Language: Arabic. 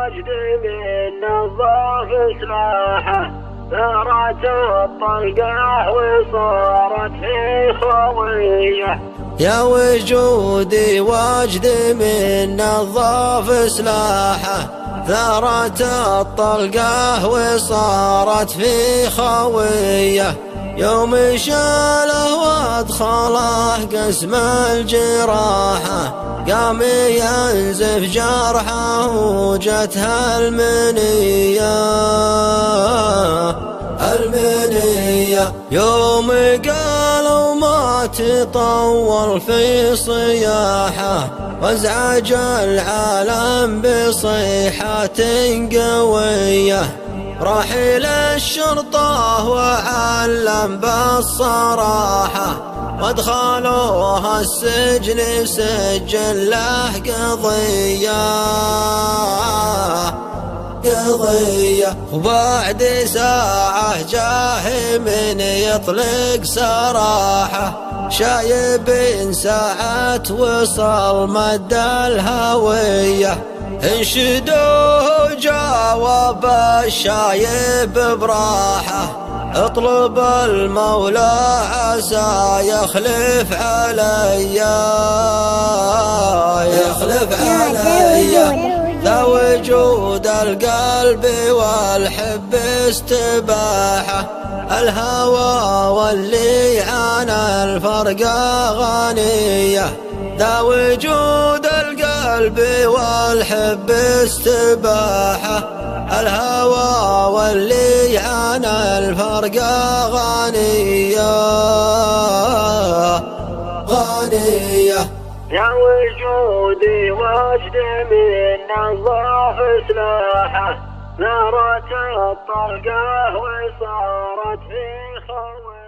وجد من الضعف سلاحه، ثارت الطلقة وصارت في خوية. يا وجودي وجد من الضعف سلاحه، ثارت الطلقة وصارت في خوية. يوم شاله وادخله قسم الجراحة، قام ينزف جرحه وجتها المنية. يوم قالوا ما تطول في صياحه، وازعج العالم بصيحة قوية. رحيل الشرطة وعلم بالصراحة، وادخلوها السجن سجل له قضية. وبعد ساعة جاه من يطلق سراحه، شايب ساعة وصل مد الهوية. انشدوه جاوب الشايب براحة، اطلب المولى عسى يخلف عليا. ذا وجود القلب والحب استباحة، الهوى واللي عن الفرق غنية. ذا وجود القلب والحب استباحة، الهوى واللي عن الفرق غنية. يا وجودي وجد من الضعف سلاحه، ثارت الطلقة وصارت في خوية.